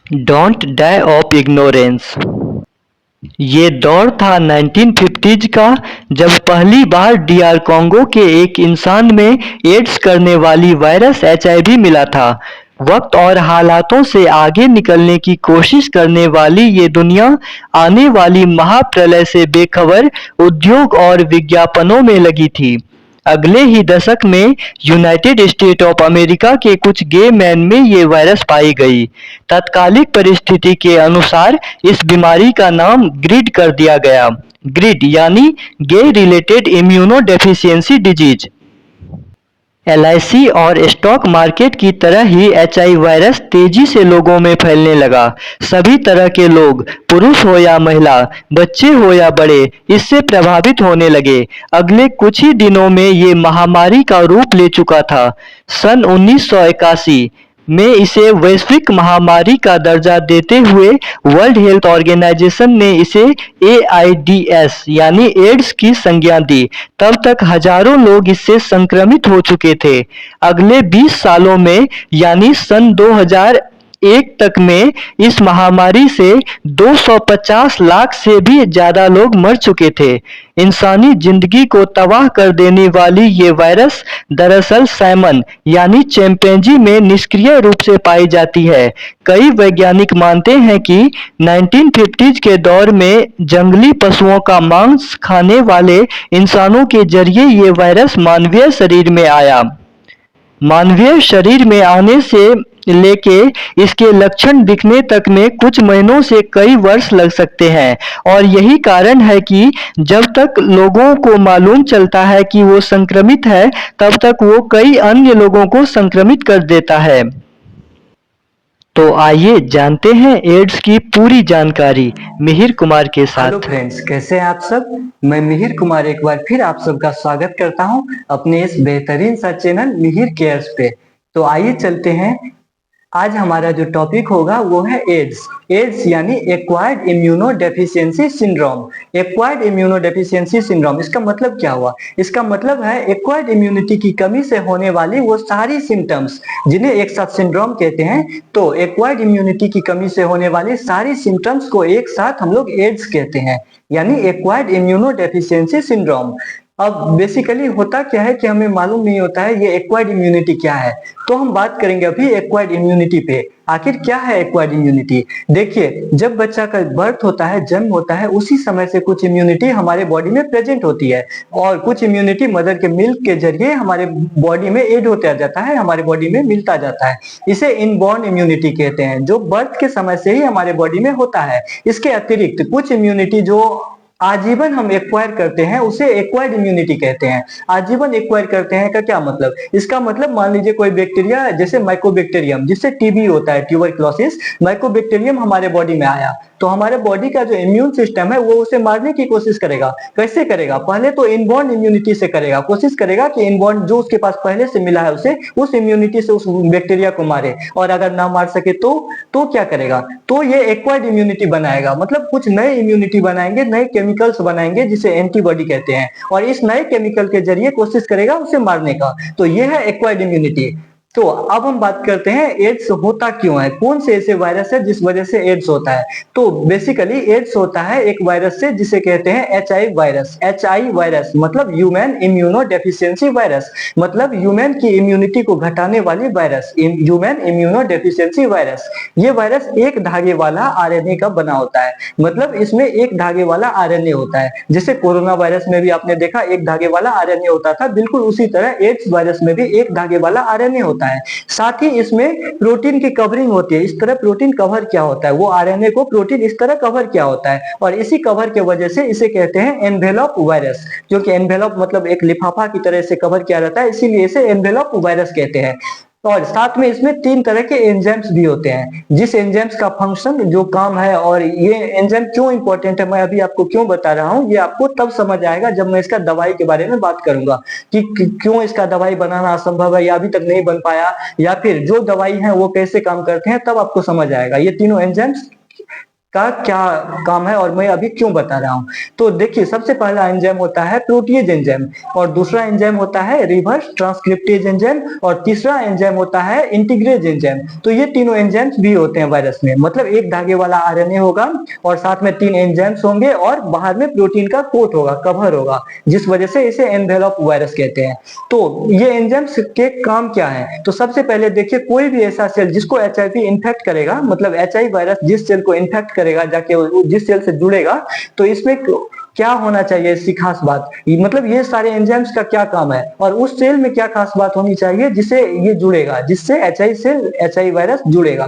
Don't die of ignorance. ये दौर था 1950s का, जब पहली बार डीआर कॉन्गो के एक इंसान में एड्स करने वाली वायरस एचआईवी मिला था। वक्त और हालातों से आगे निकलने की कोशिश करने वाली ये दुनिया आने वाली महाप्रलय से बेखबर उद्योग और विज्ञापनों में लगी थी। अगले ही दशक में यूनाइटेड स्टेट ऑफ अमेरिका के कुछ गे मैन में ये वायरस पाई गई। तात्कालिक परिस्थिति के अनुसार इस बीमारी का नाम ग्रिड कर दिया गया। ग्रिड यानी gay related immunodeficiency disease. LIC और स्टॉक मार्केट की तरह ही एचआईवी वायरस तेजी से लोगों में फैलने लगा। सभी तरह के लोग, पुरुष हो या महिला, बच्चे हो या बड़े, इससे प्रभावित होने लगे। अगले कुछ ही दिनों में ये महामारी का रूप ले चुका था। सन 1981 में इसे वैश्विक महामारी का दर्जा देते हुए वर्ल्ड हेल्थ ऑर्गेनाइजेशन ने इसे एआईडीएस यानी एड्स की संज्ञा दी। तब तक हजारों लोग इससे संक्रमित हो चुके थे। अगले 20 सालों में यानी सन 2001 तक में इस महामारी से 250 लाख से भी ज्यादा लोग मर चुके थे। इंसानी जिंदगी को तबाह कर देने वाली ये वायरस दरअसल सैमन यानी चिंपैंजी में निष्क्रिय रूप से पाई जाती है। कई वैज्ञानिक मानते हैं कि 1950s के दौर में जंगली पशुओं का मांस खाने वाले इंसानों के जरिए ये वायरस मानवीय शरीर में आया। मानवीय शरीर में आने से लेके इसके लक्षण दिखने तक में कुछ महीनों से कई वर्ष लग सकते हैं, और यही कारण है कि जब तक लोगों को मालूम चलता है कि वो संक्रमित है, तब तक वो कई अन्य लोगों को संक्रमित कर देता है। तो आइए जानते हैं एड्स की पूरी जानकारी मिहिर कुमार के साथ। हेलो फ्रेंड्स, कैसे हैं आप सब। मैं मिहिर कुमार एक बार फिर आप सबका स्वागत करता हूं अपने इस बेहतरीन सा चैनल मिहिर केयर्स पे। तो आइए चलते हैं। आज हमारा जो टॉपिक होगा वो है एड्स। एड्स यानी acquired immuno deficiency syndrome. Acquired immuno deficiency syndrome, इसका मतलब क्या हुआ? इसका मतलब है एक्वायर्ड इम्यूनिटी की कमी से होने वाली वो सारी सिम्टम्स जिन्हें एक साथ सिंड्रोम कहते हैं। तो एक्वायर्ड इम्यूनिटी की कमी से होने वाली सारी सिम्टम्स को एक साथ हम लोग एड्स कहते हैं, यानी एक्वायर्ड इम्यूनो डेफिशिएंसी सिंड्रोम। अब बेसिकली होता क्या है कि हमें मालूम नहीं होता है ये एक्वायर्ड इम्यूनिटी क्या है। तो हम बात करेंगे अभी एक्वायर्ड इम्यूनिटी पे। आखिर क्या है एक्वायर्ड इम्यूनिटी? देखिए, जब बच्चा का बर्थ होता है, जन्म होता है, उसी समय से कुछ इम्यूनिटी हमारे बॉडी में प्रेजेंट होती है, और कुछ इम्यूनिटी मदर के मिल्क के जरिए हमारे बॉडी में एड होता जाता है, हमारे बॉडी में मिलता जाता है। इसे इनबॉर्न इम्यूनिटी कहते हैं, जो बर्थ के समय से ही हमारे बॉडी में होता है। इसके अतिरिक्त कुछ इम्यूनिटी जो आजीवन हम एक्वायर करते हैं उसे एक्वायर्ड इम्यूनिटी कहते हैं। आजीवन एक्वायर करते हैं का क्या मतलब? इसका मतलब मान लीजिए कोई बैक्टीरिया जैसे माइकोबैक्टीरियम, जिससे टीबी होता है, ट्यूबरक्लोसिस, माइकोबैक्टीरियम हमारे बॉडी में आया, तो हमारे बॉडी का जो इम्यून सिस्टम है वो उसे मारने की कोशिश करेगा। कैसे करेगा? पहले तो इनबॉर्न इम्यूनिटी से करेगा, कोशिश करेगा कि इनबॉर्न जो उसके पास पहले से मिला है उसे उस इम्यूनिटी से उस बैक्टीरिया को मारे, और अगर ना मार सके तो क्या करेगा? तो ये एक्वायर्ड इम्यूनिटी बनाएगा, मतलब कुछ नए इम्यूनिटी बनाएंगे, नए केमिकल्स बनाएंगे जिसे एंटीबॉडी कहते हैं, और इस नए केमिकल के जरिए कोशिश करेगा उसे मारने का। तो ये है एक्वायर्ड इम्यूनिटी। तो अब हम बात करते हैं एड्स होता क्यों है, कौन से ऐसे वायरस है जिस वजह से एड्स होता है। तो बेसिकली एड्स होता है एक वायरस से जिसे कहते हैं एचआई वायरस। एचआई वायरस मतलब ह्यूमन इम्यूनो डेफिशिएंसी वायरस, मतलब ह्यूमन की इम्यूनिटी को घटाने वाली virus, human immuno deficiency virus. ये वायरस एक धागे वाला आरएनए का बना होता है, मतलब इसमें एक धागे वाला आरएनए होता है। जैसे कोरोना वायरस में भी आपने देखा एक धागे वाला आरएनए होता था, बिल्कुल उसी तरह एड्स वायरस में भी एक धागे वाला आरएनए होता है। साथ ही इसमें प्रोटीन की कवरिंग होती है। इस तरह प्रोटीन कवर क्या होता है, वो आरएनए को प्रोटीन इस तरह कवर क्या होता है, और इसी कवर के वजह से इसे कहते हैं एनवेलप वायरस, क्योंकि एनवेलप मतलब एक लिफाफा की तरह से कवर किया रहता है, इसीलिए इसे एनवेलप वायरस कहते हैं। और साथ में इसमें 3 तरह के एंजाइम्स भी होते हैं, जिस एंजाइम्स का फंक्शन जो काम है, और ये एंजाइम क्यों इंपॉर्टेंट है मैं अभी आपको क्यों बता रहा हूँ, ये आपको तब समझ आएगा जब मैं इसका दवाई के बारे में बात करूंगा कि क्यों इसका दवाई बनाना असंभव है या अभी तक नहीं बन पाया, या फिर जो दवाई है वो कैसे काम करते हैं, तब आपको समझ आएगा। ये तीनों एंजाइम्स का क्या काम है और मैं अभी क्यों बता रहा हूँ। तो देखिए, सबसे पहला एंजाइम होता है प्रोटीज एंजाइम, और दूसरा एंजाइम होता है रिवर्स ट्रांसक्रिप्टेज एंजाइम, और तीसरा एंजाइम होता है इंटीग्रेज एंजाइम। तो ये तीनों एंजाइम्स भी होते हैं वायरस में, मतलब एक धागे वाला आरएनए होगा और साथ में 3 एंजाइम्स होंगे और बाहर में प्रोटीन का कोट होगा, कवर होगा, जिस वजह से इसे एनवेलप वायरस कहते हैं। तो ये एंजाइम्स के काम क्या है? तो सबसे पहले देखिए, कोई भी ऐसा सेल जिसको एचआईवी इन्फेक्ट करेगा, मतलब एचआईवी वायरस जिस सेल को इन्फेक्ट करेगा, जाके जिस सेल से जुड़ेगा, तो इसमें क्या होना चाहिए इसकी खास बात, मतलब ये सारे एंजाइम्स का क्या काम है और उस सेल में क्या खास बात होनी चाहिए जिससे ये जुड़ेगा, जिससे एचआईवी वायरस जुड़ेगा।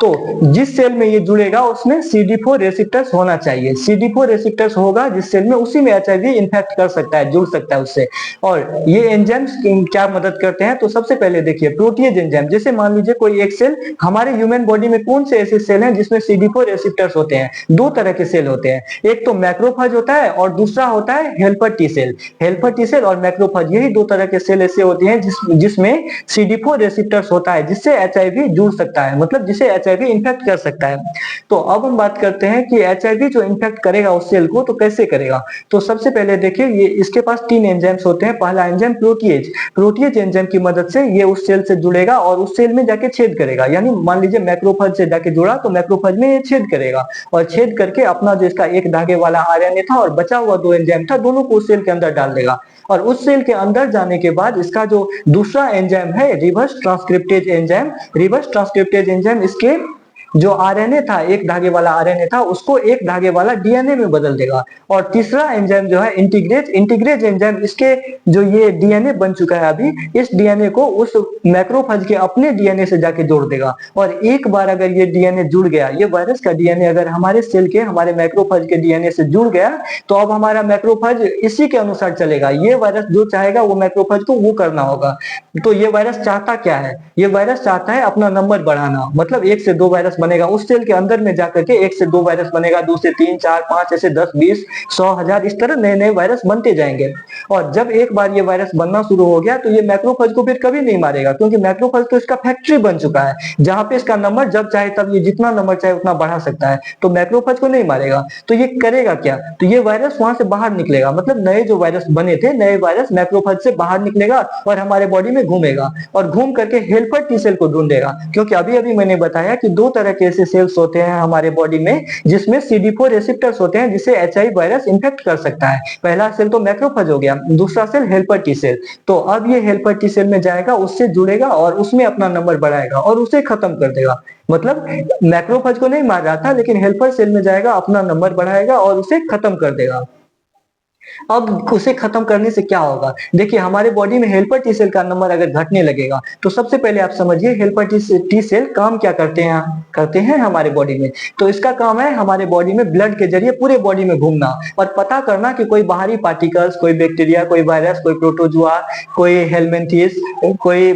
तो जिस सेल में ये जुड़ेगा उसमें CD4 रेसिप्टर्स होना चाहिए। CD4 रेसिप्टर्स होगा जिस सेल में, उसी में एचआईवी इन्फेक्ट कर सकता है, जुड़ सकता है उससे। और ये एंजाइम्स क्या मदद करते हैं? तो सबसे पहले देखिए, प्रोटीज एंजाइम, जैसे मान लीजिए कोई एक सेल, हमारे ह्यूमन बॉडी में कौन से ऐसे सेल हैं जिसमें CD4 रेसिप्टर्स होते हैं? 2 तरह के सेल होते हैं, एक तो मैक्रोफेज होता है और दूसरा होता है helper T cell. Helper T cell और मैक्रोफेज, यही 2 तरह के सेल ऐसे होते हैं जिसमें CD4 रेसिप्टर्स होता है, जिससे एचआईवी जुड़ सकता है, मतलब जिसे एचआईवी इन्फेक्ट कर सकता है। तो अब हम बात करते हैं कि एचआईवी जो इन्फेक्ट करेगा उस सेल को, तो कैसे करेगा। तो सबसे पहले देखिए, ये इसके पास 3 एंजाइम्स होते हैं। पहला एंजाइम प्रोटीज एंजाइम की मदद से ये उस सेल से जुड़ेगा और उस सेल में जाके छेद करेगा, यानी मान लीजिए मैक्रोफेज से जाके जुड़ा तो मैक्रोफेज में ये छेद करेगा और छेद करके अपना जो इसका एक धागे वाला आरएनए था और बचा हुआ 2 एंजाइम था, दोनों को उस सेल के अंदर डाल देगा। और उस सेल के अंदर जाने के बाद इसका जो दूसरा एंजाइम है reverse transcriptase enzyme, reverse transcriptase enzyme इसके जो आरएनए था, एक धागे वाला आरएनए था, उसको एक धागे वाला डीएनए में बदल देगा। और तीसरा एंजाइम जो है इंटीग्रेज एंजाइम, इसके जो ये डीएनए बन चुका है अभी, इस डीएनए को उस मैक्रोफेज के अपने डीएनए से जाके जोड़ देगा। और एक बार अगर ये डीएनए जुड़ गया, ये वायरस का डीएनए अगर हमारे सेल के, हमारे मैक्रोफेज के डीएनए से जुड़ गया, तो अब हमारा मैक्रोफेज इसी के अनुसार चलेगा। ये वायरस जो चाहेगा वो मैक्रोफेज को वो करना होगा। तो ये वायरस चाहता क्या है? ये वायरस चाहता है अपना नंबर बढ़ाना, मतलब 1 से 2 वायरस बनेगा उस सेल के अंदर में जाकर के, 1 से 2 वायरस बनेगा, 2 से 3, 4, 5, ऐसे 10, 20, 100, 1000, इस तरह नए नए वायरस बनते जाएंगे। और जब एक बार ये वायरस बनना शुरू हो गया तो ये मैक्रोफेज को फिर कभी नहीं मारेगा, क्योंकि मैक्रोफेज तो इसका फैक्ट्री बन चुका है, जहां पे इसका नंबर जब चाहे तब ये जितना नंबर चाहे उतना बढ़ा सकता है, तो मैक्रोफेज को नहीं मारेगा। तो ये करेगा क्या? तो ये वायरस वहां से बाहर निकलेगा, मतलब नए जो वायरस बने थे, नए वायरस मैक्रोफेज से बाहर निकलेगा और हमारे बॉडी में घूमेगा और घूम करके हेल्पर टी सेल को ढूंढेगा। क्योंकि अभी अभी मैंने बताया कि 2 तरह के ऐसे सेल्स होते हैं हमारे बॉडी में जिसमें CD4 रेसिप्टर्स होते हैं, जिसे एचआईवी वायरस इन्फेक्ट कर सकता है। पहला सेल तो मैक्रोफेज हो गया, दूसरा सेल हेल्पर टी सेल। तो अब ये हेल्पर टी सेल में जाएगा, उससे जुड़ेगा और उसमें अपना नंबर बढ़ाएगा और उसे खत्म कर देगा। मतलब मैक्रोफेज को नहीं मार रहा था, लेकिन हेल्पर सेल में जाएगा, अपना नंबर बढ़ाएगा और उसे खत्म कर देगा। अब उसे खत्म करने से क्या होगा? देखिए, हमारे बॉडी में हेल्पर टी सेल का नंबर अगर घटने लगेगा तो सबसे पहले आप समझिए हेल्पर टी सेल काम क्या करते हैं हमारे बॉडी में। तो इसका काम है हमारे बॉडी में ब्लड के जरिए पूरे बॉडी में घूमना और पता करना कि कोई बाहरी पार्टिकल्स, कोई बैक्टीरिया, कोई वायरस, कोई प्रोटोजुआ, कोई हेलमिंथेस, कोई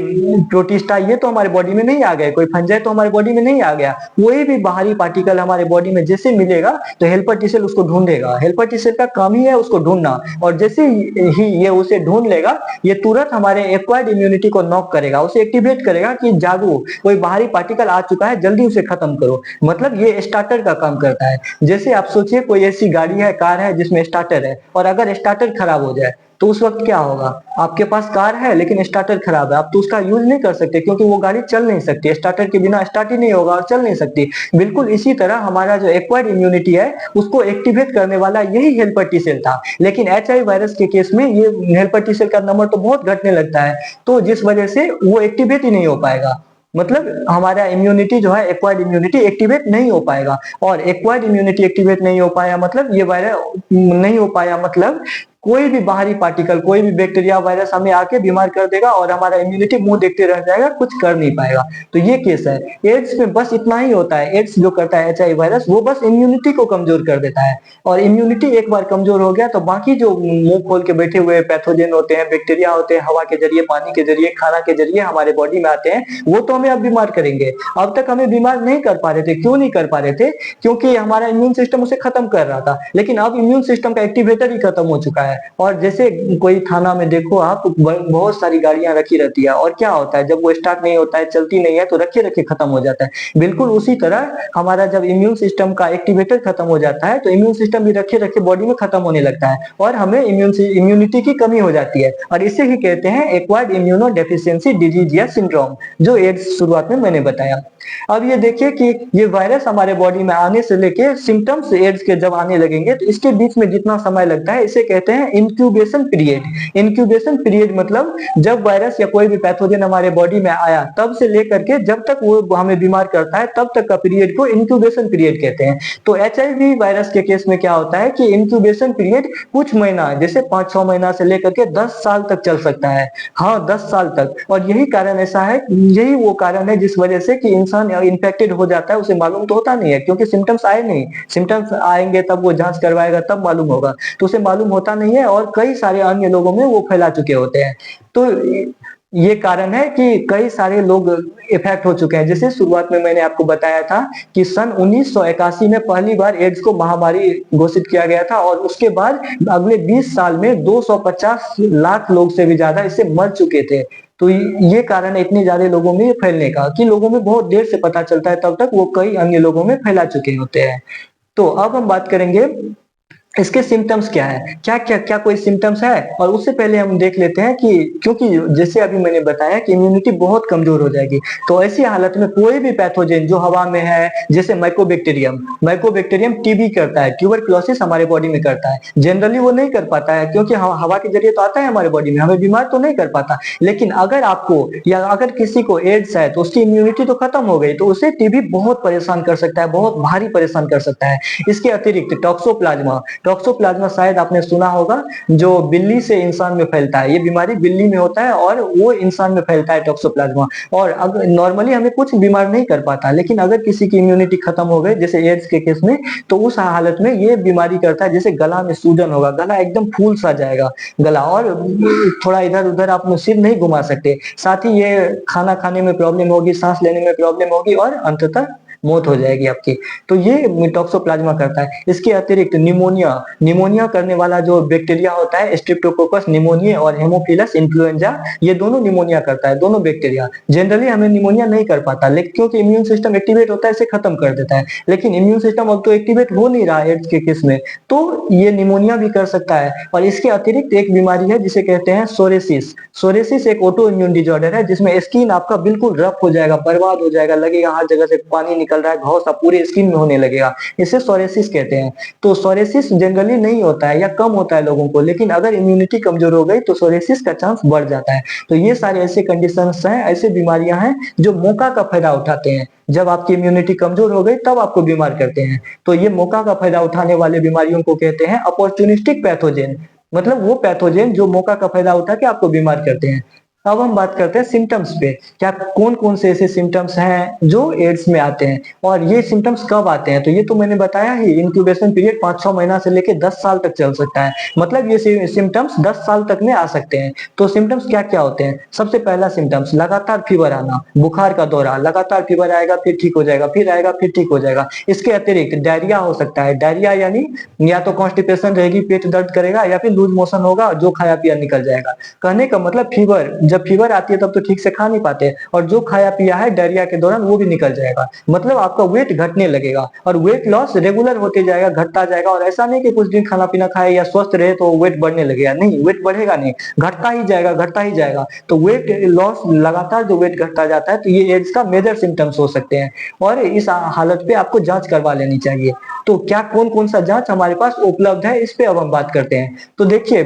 प्रोटिस्टा, ये तो हमारे बॉडी में नहीं आ गए, कोई फंजाई तो हमारे बॉडी में नहीं आ गया। कोई भी बाहरी पार्टिकल हमारे बॉडी में जैसे मिलेगा तो हेल्पर टी सेल उसको ढूंढेगा। हेल्पर टी सेल का काम ही है उसको ढूंढना, और जैसे ही ये उसे ढूंढ लेगा, ये तुरंत हमारे एक्वायर्ड इम्यूनिटी को नॉक करेगा, उसे एक्टिवेट करेगा कि जागो, कोई बाहरी पार्टिकल आ चुका है, जल्दी उसे खत्म करो। मतलब ये स्टार्टर का काम करता है। जैसे आप सोचिए कोई ऐसी गाड़ी है, कार है जिसमें स्टार्टर है, और अगर स्टार्टर खराब हो जाए तो उस वक्त क्या होगा? आपके पास कार है लेकिन स्टार्टर खराब है, आप तो उसका यूज नहीं कर सकते क्योंकि वो गाड़ी चल नहीं सकती, स्टार्टर के बिना स्टार्ट ही नहीं होगा और चल नहीं सकती। बिल्कुल इसी तरह हमारा जो एक्वायर्ड इम्यूनिटी है उसको एक्टिवेट करने वाला यही हेल्पर टी सेल था। लेकिन एचआईवी वायरस के केस में ये हेल्पर टी सेल का नंबर तो बहुत घटने लगता है, तो जिस वजह से वो एक्टिवेट ही नहीं हो पाएगा। मतलब हमारा इम्यूनिटी जो है, एक्वायर्ड इम्यूनिटी एक्टिवेट नहीं हो पाएगा, और एक्वायर्ड इम्यूनिटी एक्टिवेट नहीं हो पाया मतलब ये वायरस नहीं हो पाया, मतलब कोई भी बाहरी पार्टिकल, कोई भी बैक्टीरिया, वायरस हमें आके बीमार कर देगा और हमारा इम्यूनिटी मुंह देखते रह जाएगा, कुछ कर नहीं पाएगा। तो ये केस है। एड्स में बस इतना ही होता है, एड्स जो करता है एचआईवी वायरस, वो बस इम्यूनिटी को कमजोर कर देता है, और इम्यूनिटी एक बार कमजोर हो गया तो बाकी जो मुंह खोल के बैठे हुए पैथोजन होते हैं, बैक्टीरिया होते हैं, हवा के जरिए, पानी के जरिए, खाना के जरिए हमारे बॉडी में आते हैं, वो तो हमें अब बीमार करेंगे। अब तक हमें बीमार नहीं कर पा रहे थे। क्यों नहीं कर पा रहे थे? क्योंकि हमारा इम्यून सिस्टम उसे खत्म कर रहा था। लेकिन अब इम्यून सिस्टम का एक्टिवेटर ही खत्म हो चुका है। है। और जैसे कोई थाना में देखो आप बहुत सारी गाड़ियां रखी रहती है और क्या होता है जब वो स्टार्ट नहीं होता है, चलती नहीं है तो रखे रखे खत्म हो जाता है। बिल्कुल उसी तरह हमारा जब इम्यून सिस्टम का एक्टिवेटर खत्म हो जाता है तो इम्यून सिस्टम भी रखे रखे बॉडी में खत्म होने लगता है और हमें इम्यूनिटी की कमी हो जाती है और इसे ही कहते हैं एक्वायर्ड इम्यूनो डेफिशिएंसी डिजीज या सिंड्रोम, जो एड्स शुरुआत में मैंने बताया। अब ये देखिए कि ये वायरस हमारे बॉडी में आने से लेके सिम्टम्स एड्स के जब आने लगेंगे तो इसके बीच में जितना समय लगता है इसे कहते हैं इंक्यूबेशन पीरियड। इंक्यूबेशन पीरियड मतलब जब वायरस या कोई भी पैथोजन हमारे बॉडी में आया तब से लेकर के जब तक वो हमें बीमार करता है तब तक का पीरियड को इंक्यूबेशन पीरियड कहते हैं। तो HIV वायरस के केस में क्या होता है कि इंक्यूबेशन पीरियड कुछ महीना जैसे 5-6 महीना से लेकर के 10 साल तक चल सकता है। हाँ, 10 साल तक। और यही कारण ऐसा है, यही वो कारण है जिस वजह से कि इंसान इन्फेक्टेड हो जाता है, उसे मालूम तो होता नहीं है क्योंकि सिम्टम्स आए नहीं। सिम्टम्स आएंगे तब वो जांच करवाएगा तब मालूम होगा, तो उसे मालूम होता नहीं है और कई सारे अन्य लोगों में वो फैला चुके होते हैं। तो ये कारण है कि कई सारे लोग इफेक्ट हो चुके हैं। जैसे शुरुआत में मैंने आपको बताया था कि सन 1981 में पहली बार एड्स को महामारी घोषित किया गया था और उसके बाद अगले 20 साल में 250 लाख लोग से भी ज्यादा इससे मर चुके थे। तो ये कारण है इतने ज्यादा लोगों में फैलने का कि लोगों में बहुत देर से पता चलता है, तब तक वो कई अन्य लोगों में फैला चुके होते हैं। तो अब हम बात करेंगे इसके सिम्टम्स क्या है, क्या कोई सिम्टम्स है। और उससे पहले हम देख लेते हैं कि क्योंकि जैसे अभी मैंने बताया कि इम्यूनिटी बहुत कमजोर हो जाएगी, तो ऐसी हालत में कोई भी पैथोजन जो हवा में है, जैसे माइकोबैक्टीरियम टीबी करता है, ट्यूबरक्लोसिस हमारे बॉडी में करता है। जनरली वो नहीं कर पाता है क्योंकि हवा के जरिए तो आता है हमारे बॉडी में, हमें बीमार तो नहीं कर पाता। लेकिन अगर आपको या अगर किसी को एड्स है तो उसकी इम्यूनिटी तो खत्म हो गई, तो उसे टीबी बहुत परेशान कर सकता है, बहुत भारी परेशान कर सकता है। इसके अतिरिक्त टॉक्सोप्लाज्मा शायद आपने सुना होगा, जो बिल्ली से इंसान में फैलता है। ये बीमारी बिल्ली में होता है और वो इंसान में फैलता है टॉक्सोप्लाज्मा। और अगर नॉर्मली हमें कुछ बीमार नहीं कर पाता, लेकिन अगर किसी की इम्यूनिटी खत्म हो गई जैसे एड्स के केस में, तो उस हालत में ये बीमारी करता है, जैसे गला में सूजन होगा, गला एकदम फूल सा जाएगा गला, और थोड़ा इधर उधर आप सिर नहीं घुमा सकते। साथ ही ये खाना खाने में प्रॉब्लम होगी, सांस लेने में प्रॉब्लम होगी और अंततः मौत हो जाएगी आपकी। तो ये टॉक्सोप्लाज्मा करता है। इसके अतिरिक्त निमोनिया करने वाला जो बैक्टीरिया होता है, स्ट्रेप्टोकोकस निमोनिया और हेमोफिलस इन्फ्लुएंजा, ये दोनों निमोनिया करता है, दोनों बैक्टीरिया। जनरली हमें निमोनिया नहीं कर पाता, लेकिन क्योंकि इम्यून सिस्टम एक्टिवेट होता है इसे खत्म कर देता है। लेकिन इम्यून सिस्टम अब तो एक्टिवेट हो नहीं रहा एड्स के केस में, तो ये निमोनिया भी कर सकता है। और इसके अतिरिक्त एक बीमारी है जिसे कहते हैं सोरेसिस। सोरेसिस एक ऑटो इम्यून डिजॉर्डर है जिसमें स्किन आपका बिल्कुल रफ हो जाएगा, बर्बाद हो जाएगा, लगेगा हर जगह से पानी निकल रहा है, घाव सा पूरे स्किन में होने लगेगा। इसे सोरेसिस कहते हैं। तो सोरेसिस जनरली नहीं होता है या कम होता है लोगों को, लेकिन अगर इम्यूनिटी कमजोर हो गई तो सोरेसिस का चांस बढ़ जाता है। तो ये सारे ऐसे कंडीशंस हैं, ऐसे बीमारियां हैं जो मौका का फायदा उठाते हैं। जब आपकी इम्यूनिटी कमजोर हो गई तब आपको बीमार करते हैं। तो ये मौका का फायदा उठाने वाले बीमारियों को कहते हैं अपॉर्चुनिस्टिक पैथोजेन, मतलब वो पैथोजेन जो मौका का फायदा उठा के आपको बीमार करते हैं। अब हम बात करते हैं सिम्टम्स पे, क्या कौन कौन से ऐसे सिम्टम्स हैं जो एड्स में आते हैं और ये सिम्टम्स कब आते हैं। तो ये तो मैंने बताया ही, इंक्यूबेशन पीरियड 5-6 महीना से लेके 10 साल तक चल सकता है, मतलब ये सिम्टम्स 10 साल तक में आ सकते हैं। तो सिम्टम्स क्या क्या होते हैं। सबसे पहला सिम्टम्स लगातार फीवर आना, बुखार का दौरा, लगातार फीवर आएगा फिर ठीक हो जाएगा, फिर आएगा फिर ठीक हो जाएगा। इसके अतिरिक्त डायरिया हो सकता है। डायरिया यानी या तो कॉन्स्टिपेशन रहेगी, पेट दर्द करेगा, या फिर लूज मोशन होगा, जो खाया पिया निकल जाएगा। कहने का मतलब फीवर, जब फीवर आती है तब तो ठीक से खा नहीं पाते, और जो खाया पिया है डायरिया के दौरान वो भी निकल जाएगा। मतलब आपका वेट घटने लगेगा और वेट लॉस रेगुलर होते जाएगा, घटता जाएगा। और ऐसा नहीं कि कुछ दिन खाना पीना खाए या स्वस्थ रहे तो वेट बढ़ने लगेगा, नहीं, वेट बढ़ेगा नहीं, घटता ही जाएगा, घटता ही जाएगा। तो वेट लॉस लगातार जो वेट घटता जाता है, तो ये एड्स का मेजर सिम्टम्स हो सकते हैं और इस हालत पे आपको जांच करवा लेनी चाहिए। तो क्या कौन कौन सा जांच हमारे पास उपलब्ध है, इस पे अब हम बात करते हैं। तो देखिए,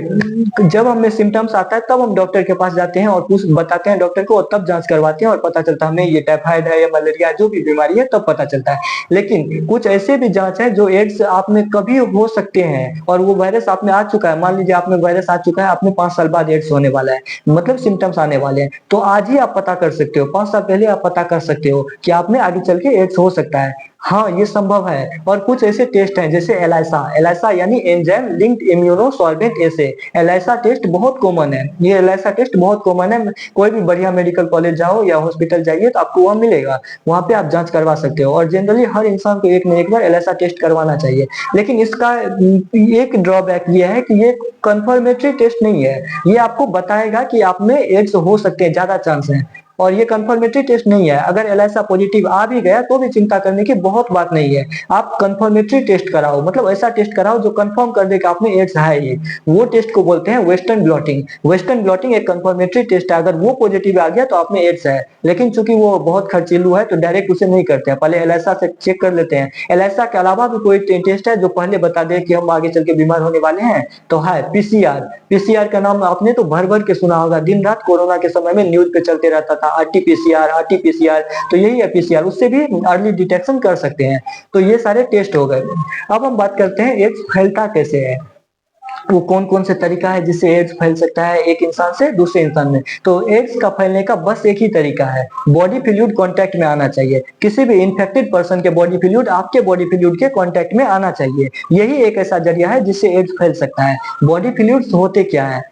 जब हमें सिम्टम्स आता है तब हम डॉक्टर के पास जाते हैं और कुछ बताते हैं डॉक्टर को, और तब जांच करवाते हैं और पता चलता है हमें ये टाइफाइड है या मलेरिया, जो भी बीमारी है, तब पता चलता है। लेकिन कुछ ऐसे भी जांच है जो एड्स आप में कभी हो सकते हैं और वो वायरस आप में आ चुका है। मान लीजिए आप में वायरस आ चुका है, आप में 5 साल बाद एड्स होने वाला है, मतलब सिम्टम्स आने वाले हैं, तो आज ही आप पता कर सकते हो, 5 साल पहले आप पता कर सकते हो कि आप में आगे चल के एड्स हो सकता है। हाँ, ये संभव है। और कुछ ऐसे टेस्ट हैं जैसे एलाइसा, एलाइसा यानी एंजाइम लिंक्ड इम्यूनोसॉर्बेंट एसे। एलाइसा टेस्ट बहुत कॉमन है, ये एलाइसा टेस्ट बहुत कॉमन है। कोई भी बढ़िया मेडिकल कॉलेज जाओ या हॉस्पिटल जाइए तो आपको वहाँ मिलेगा, वहाँ पे आप जांच करवा सकते हो। और जनरली हर इंसान को एक न एक बार एलाइसा टेस्ट करवाना चाहिए। लेकिन इसका एक ड्रॉबैक ये है कि ये कंफर्मेटरी टेस्ट नहीं है। ये आपको बताएगा कि आप में एड्स हो सकते हैं, ज्यादा चांस है। और ये कंफर्मेटरी टेस्ट नहीं है। अगर एलाइसा पॉजिटिव आ भी गया तो भी चिंता करने की बहुत बात नहीं है। आप कंफर्मेटरी टेस्ट कराओ, मतलब ऐसा टेस्ट कराओ जो कंफर्म कर दे कि आप में एड्स है ही। वो टेस्ट को बोलते हैं वेस्टर्न ब्लॉटिंग। वेस्टर्न ब्लॉटिंग एक कंफर्मेटरी टेस्ट है। अगर वो पॉजिटिव आ गया तो आप में एड्स है, लेकिन चूंकि वो बहुत खर्चीलू है तो डायरेक्ट उसे नहीं करते हैं, पहले एलाइसा से चेक कर लेते हैं। एलाइसा के अलावा भी कोई टेस्ट है जो पहले बता दे कि हम आगे चल के बीमार होने वाले हैं, तो है पीसीआर। पीसीआर का नाम आपने तो भर भर के सुना होगा, दिन रात कोरोना के समय में न्यूज पे चलते रहता था, आरटीपीसीआर आरटीपीसीआर। तो यही है पीसीआर, उससे भी अर्ली डिटेक्शन कर सकते हैं। तो ये सारे टेस्ट हो गए। अब हम बात करते हैं एड्स फैलता कैसे है, वो कौन कौन से तरीका है जिससे एड्स फैल सकता है एक इंसान से दूसरे इंसान में। तो एड्स का फैलने का बस एक ही तरीका है, बॉडी फ्लूइड कांटेक्ट में आना चाहिए। किसी भी इन्फेक्टेड पर्सन के बॉडी फ्लूइड आपके बॉडी फ्लूइड के कांटेक्ट में आना चाहिए। यही एक ऐसा जरिया है जिससे एड्स फैल सकता है। बॉडी फ्लूइड्स होते क्या है,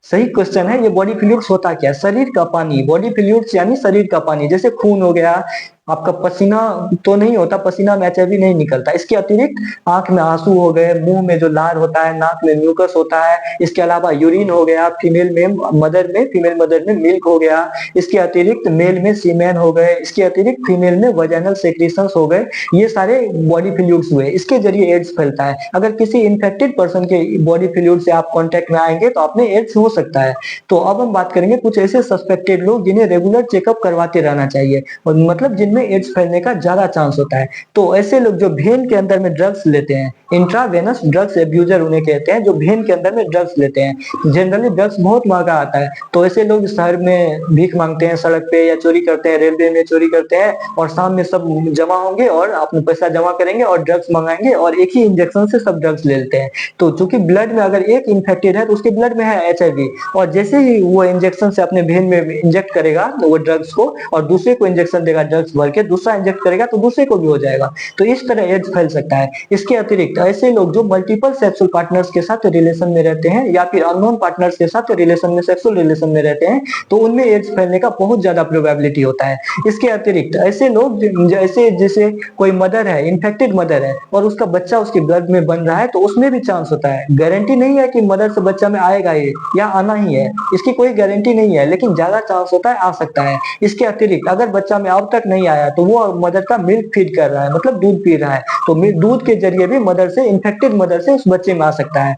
सही क्वेश्चन है। ये बॉडी फ्लूइड्स होता क्या है, शरीर का पानी। बॉडी फ्लूइड्स यानी शरीर का पानी, जैसे खून हो गया, आपका पसीना तो नहीं होता, पसीना में एचआईवी नहीं निकलता। इसके अतिरिक्त आंख में आंसू हो गए, मुंह में जो लार होता है, नाक में म्यूकस होता है। इसके अलावा यूरिन हो गया, फीमेल मदर में मिल्क हो गया। इसके अतिरिक्त मेल में सीमेन हो गए। इसके अतिरिक्त फीमेल में वजाइनल सेक्रेशंस हो गए। ये सारे बॉडी फ्लूइड्स हुए, इसके जरिए एड्स फैलता है। अगर किसी इन्फेक्टेड पर्सन के बॉडी फ्लूइड से आप कांटेक्ट में आएंगे तो आप में एड्स हो सकता है। तो अब हम बात करेंगे कुछ ऐसे सस्पेक्टेड लोग जिन्हें रेगुलर चेकअप करवाते रहना चाहिए, और मतलब जिनमें एड्स फैलने का ज्यादा चांस होता है। तो ऐसे लोग जो भेन के अंदर में ड्रग्स लेते हैं, इंट्रावेनस ड्रग्स एब्यूजर उन्हें कहते हैं, जो भेन के अंदर में ड्रग्स लेते हैं। जनरली ड्रग्स बहुत महंगा आता है, तो ऐसे लोग शहर में भीख मांगते हैं सड़क पे, या चोरी करते हैं, रेलवे में चोरी करते हैं, और शाम में सब जमा होंगे और अपने पैसा जमा करेंगे और ड्रग्स मंगाएंगे और एक ही इंजेक्शन से सब ड्रग्स ले लेते हैं। तो चूंकि ब्लड में अगर एक इन्फेक्टेड है तो उसके ब्लड में है एचआईवी, और जैसे ही वो इंजेक्शन से अपने भेन में इंजेक्ट करेगा तो वो ड्रग्स को, और दूसरे को इंजेक्शन देगा ड्रग्स भर के, दूसरा इंजेक्ट करेगा तो दूसरे को भी हो जाएगा। तो इस तरह एड्स फैल सकता है। इसके अतिरिक्त ऐसे लोग जो मल्टीपल सेक्सुअल पार्टनर्स के साथ रिलेशन में रहते हैं, या फिर अननोन पार्टनर्स के साथ रिलेशन में, सेक्सुअल रिलेशन में रहते हैं, तो उनमें एड्स फैलने का बहुत ज्यादा प्रोबेबिलिटी होता है। इसके अतिरिक्त ऐसे लोग जैसे जैसे कोई मदर है, इन्फेक्टेड मदर है, और उसका बच्चा उसके ब्लड में बन रहा है, तो उसमें भी चांस होता है। गारंटी नहीं है कि मदर से बच्चा में आएगा ही या आना ही है, इसकी कोई गारंटी नहीं है, लेकिन ज्यादा चांस होता है आ सकता है। इसके अतिरिक्त अगर बच्चा में अब तक नहीं आया तो वो मदर का मिल्क फीड कर रहा है, मतलब दूध पी रहा है, तो दूध के जरिए भी मदर से, इन्फेक्टेड मदर से उस बच्चे में आ सकता है।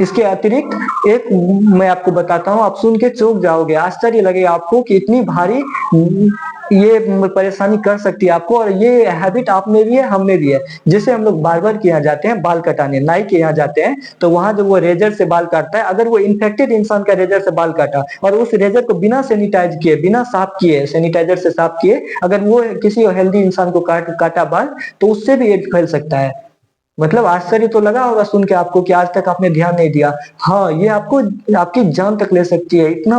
इसके अतिरिक्त एक मैं आपको बताता हूँ, आप सुन के चौंक जाओगे, आश्चर्य लगेगा आपको कि इतनी भारी ये परेशानी कर सकती है आपको। और ये हैबिट आप में भी है, हम में भी है। जैसे हम लोग बार्बर के यहाँ जाते हैं बाल कटाने, नाई के यहाँ जाते हैं, तो वहां जब वो रेजर से बाल काटता है, अगर वो इन्फेक्टेड इंसान का रेजर से बाल काटा और उस रेजर को बिना सैनिटाइज किए, बिना साफ किए, सैनिटाइजर से साफ किए, अगर वो किसी हेल्दी इंसान को काटा बाल, तो उससे भी एड्स फैल सकता है। मतलब आश्चर्य तो लगा होगा सुन के आपको कि आज तक आपने ध्यान नहीं दिया। हाँ, ये आपको आपकी जान तक ले सकती है। इतना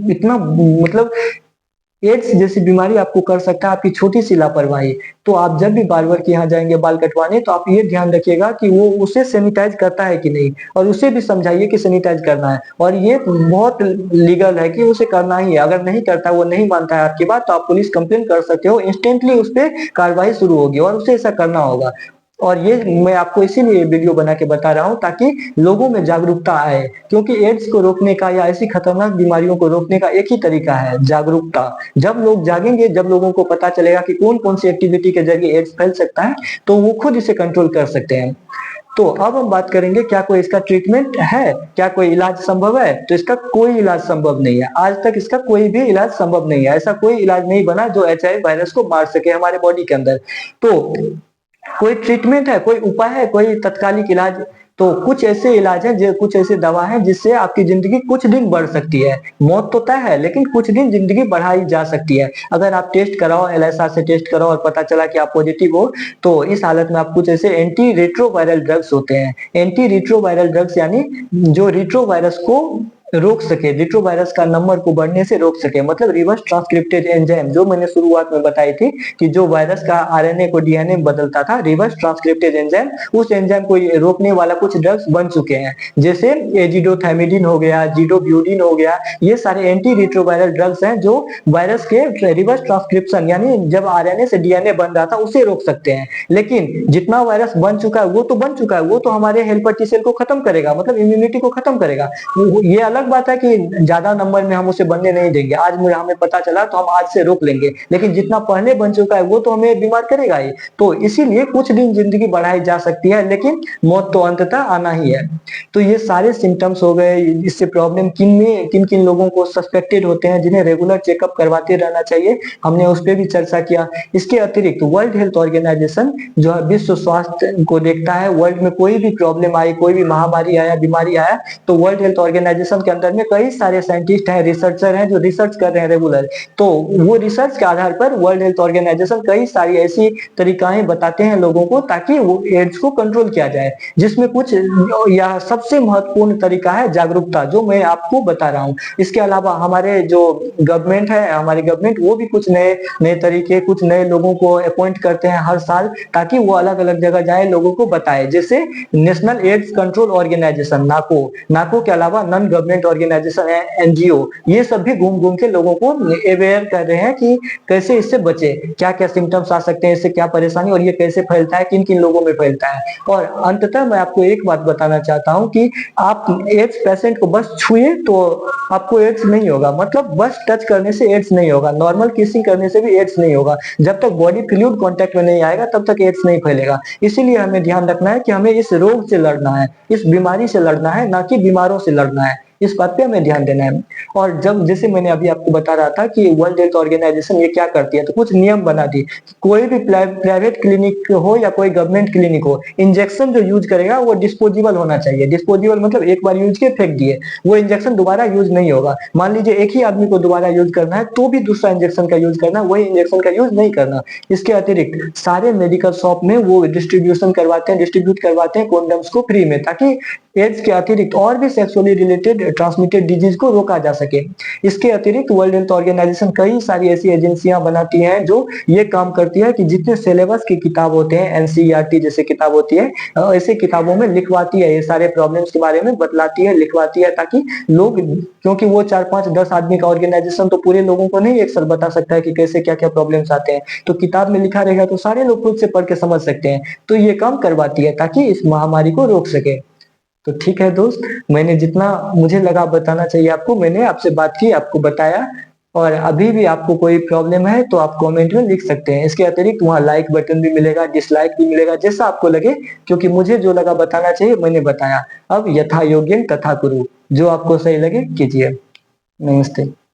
इतना मतलब एड्स जैसी बीमारी आपको कर सकता है आपकी छोटी सी लापरवाही। तो आप जब भी बार्बर के यहाँ जाएंगे बाल कटवाने, तो आप ये ध्यान रखिएगा कि वो उसे सैनिटाइज करता है कि नहीं, और उसे भी समझाइए कि सैनिटाइज करना है। और ये बहुत लीगल है कि उसे करना ही है। अगर नहीं करता, वो नहीं मानता है आपकी बात, तो आप पुलिस कंप्लेन कर सकते हो, इंस्टेंटली उस पर कार्रवाई शुरू होगी और उसे ऐसा करना होगा। और ये मैं आपको इसीलिए वीडियो बना के बता रहा हूँ ताकि लोगों में जागरूकता आए, क्योंकि एड्स को रोकने का या ऐसी खतरनाक बीमारियों को रोकने का एक ही तरीका है, जागरूकता। जब लोग जागेंगे, जब लोगों को पता चलेगा कि कौन कौन सी एक्टिविटी के जरिए एड्स फैल सकता है, तो वो खुद इसे कंट्रोल कर सकते हैं। तो अब हम बात करेंगे क्या कोई इसका ट्रीटमेंट है, क्या कोई इलाज संभव है। तो इसका कोई इलाज संभव नहीं है, आज तक इसका कोई भी इलाज संभव नहीं है। ऐसा कोई इलाज नहीं बना जो एचआईवी वायरस को मार सके हमारे बॉडी के अंदर। तो कोई ट्रीटमेंट है, कोई उपाय है, कोई तत्कालिक इलाज। तो कुछ ऐसे इलाज हैं, जो कुछ ऐसे दवा है जिससे आपकी जिंदगी कुछ दिन बढ़ सकती है। मौत तो तय है, लेकिन कुछ दिन जिंदगी बढ़ाई जा सकती है। अगर आप टेस्ट कराओ, एलएसआर से टेस्ट कराओ और पता चला कि आप पॉजिटिव हो, तो इस हालत में आप कुछ ऐसे एंटी रेट्रोवायरल ड्रग्स होते हैं। एंटी रेट्रोवायरल ड्रग्स यानी जो रेट्रो वायरस को रोक सके, रिट्रोवायरस का नंबर को बढ़ने से रोक सके। मतलब रिवर्स ट्रांसक्रिप्टेज एंजाइम जो मैंने शुरुआत में बताई थी कि जो वायरस का आरएनए को डीएनए में बदलता था, रिवर्स ट्रांसक्रिप्टेज एंजाइम, उस एंजाइम को रोकने वाला कुछ ड्रग्स बन चुके हैं, जैसे एजिडोथाइमिडिन हो गया, जिडोब्यूडिन हो गया। ये सारे एंटी रिट्रोवायरल ड्रग्स हैं जो वायरस के रिवर्स ट्रांसक्रिप्शन यानी जब आरएनए से डीएनए बन रहा था उसे रोक सकते हैं। लेकिन जितना वायरस बन चुका है वो तो बन चुका है, वो तो हमारे हेल्पर टी सेल को खत्म करेगा, मतलब इम्यूनिटी को खत्म करेगा। ये अलग बात है कि ज्यादा नंबर में हम उसे बनने नहीं देंगे। आज मुझे हमें पता चला तो हम आज से रोक लेंगे, लेकिन जितना पहले बन चुका है वो तो हमें बीमार करेगा ही। तो इसीलिए कुछ दिन जिंदगी बढ़ाई जा सकती है, लेकिन मौत तो अंततः आना ही है। तो ये सारे सिम्टम्स हो गए। इससे प्रॉब्लम किन किन लोगों को सस्पेक्टेड होते हैं, जिन्हें रेगुलर चेकअप करवाते रहना चाहिए, हमने उस पर भी चर्चा किया। इसके अतिरिक्त वर्ल्ड हेल्थ ऑर्गेनाइजेशन जो है विश्व स्वास्थ्य को देखता है। वर्ल्ड में कोई भी प्रॉब्लम आई, कोई भी महामारी आया, बीमारी आया, तो वर्ल्ड हेल्थ ऑर्गेनाइजेशन के अंदर में कई सारे साइंटिस्ट हैं, रिसर्चर हैं जो रिसर्च कर रहे हैं रेगुलर। तो वो रिसर्च के आधार पर वर्ल्ड हेल्थ ऑर्गेनाइजेशन कई सारी ऐसी तरीकाएं बताते हैं लोगों को ताकि वो एड्स को कंट्रोल किया जाए, जिसमें कुछ यह सबसे महत्वपूर्ण तरीका है जागरूकता, जो मैं आपको बता रहा हूँ। इसके अलावा हमारे जो गवर्नमेंट है, हमारी गवर्नमेंट वो भी कुछ नए नए तरीके, कुछ नए लोगों को अपॉइंट करते हैं हर साल, ताकि वो अलग अलग जगह जाए, लोगों को बताए। जैसे नेशनल एड्स कंट्रोल ऑर्गेनाइजेशन नाको, नाको के अलावा नॉन गवर्नमेंट ऑर्गेनाइजेशन है, एनजीओ, ये सब भी घूम घूम के लोगों को अवेयर कर रहे हैं कि कैसे इससे बचे, क्या क्या सिम्टम्स आ सकते हैं, इससे क्या परेशानी, और ये कैसे फैलता है, किन किन लोगों में फैलता है। और अंततः मैं आपको एक बात बताना चाहता हूं कि आप एड्स पेशेंट को बस छुए तो आपको एड्स नहीं होगा, मतलब बस टच करने से एड्स नहीं होगा, नॉर्मल किसिंग करने से भी एड्स नहीं होगा। जब तक बॉडी फ्लूइड कांटेक्ट में नहीं आएगा तब तक एड्स नहीं फैलेगा। इसीलिए हमें ध्यान रखना है कि हमें इस रोग से लड़ना है, इस बीमारी से लड़ना है, ना कि बीमारों से लड़ना है। इस बात पे हमें ध्यान देना है। और जब जैसे मैंने अभी आपको बता रहा था कि वर्ल्ड हेल्थ ऑर्गेनाइजेशन ये क्या करती है, तो कुछ नियम बना दी। कोई भी प्राइवेट क्लिनिक हो या कोई गवर्नमेंट क्लिनिक हो, इंजेक्शन जो यूज करेगा वो डिस्पोजेबल होना चाहिए। डिस्पोजेबल मतलब एक बार यूज के फेंक दिए, वो इंजेक्शन दोबारा यूज नहीं होगा। मान लीजिए एक ही आदमी को दोबारा यूज करना है तो भी दूसरा इंजेक्शन का यूज करना, वही इंजेक्शन का यूज नहीं करना। इसके अतिरिक्त सारे मेडिकल शॉप में वो डिस्ट्रीब्यूट करवाते हैं कॉन्डम्स को फ्री में, ताकि एड्स के अतिरिक्त और भी सेक्सुअली रिलेटेड ट्रांसमिटेड डिजीज को रोका जा सके। इसके अतिरिक्त वर्ल्ड हेल्थ ऑर्गेनाइजेशन कई सारी ऐसी एजेंसियां बनाती हैं जो ये काम करती है कि जितने सिलेबस की किताब होते हैं, एनसीईआरटी जैसे किताब होती है, ऐसे किताबों में लिखवाती है, ये सारे प्रॉब्लम्स के बारे में बतलाती है, लिखवाती है, ताकि लोग, क्योंकि वो 4 5 10 आदमी का ऑर्गेनाइजेशन तो पूरे लोगों को नहीं एक साथ बता सकता है कि कैसे क्या क्या प्रॉब्लम्स आते हैं। तो किताब में लिखा रहेगा तो सारे लोग खुद से पढ़ के समझ सकते हैं। तो ये काम करवाती है ताकि इस महामारी को रोक सके। तो ठीक है दोस्त, मैंने जितना मुझे लगा बताना चाहिए आपको, मैंने आपसे बात की, आपको बताया। और अभी भी आपको कोई प्रॉब्लम है तो आप कमेंट में लिख सकते हैं। इसके अतिरिक्त वहाँ लाइक बटन भी मिलेगा, डिसलाइक भी मिलेगा, जैसा आपको लगे, क्योंकि मुझे जो लगा बताना चाहिए मैंने बताया। अब यथा योग्य तथा कुरु, जो आपको सही लगे कीजिए। नमस्ते।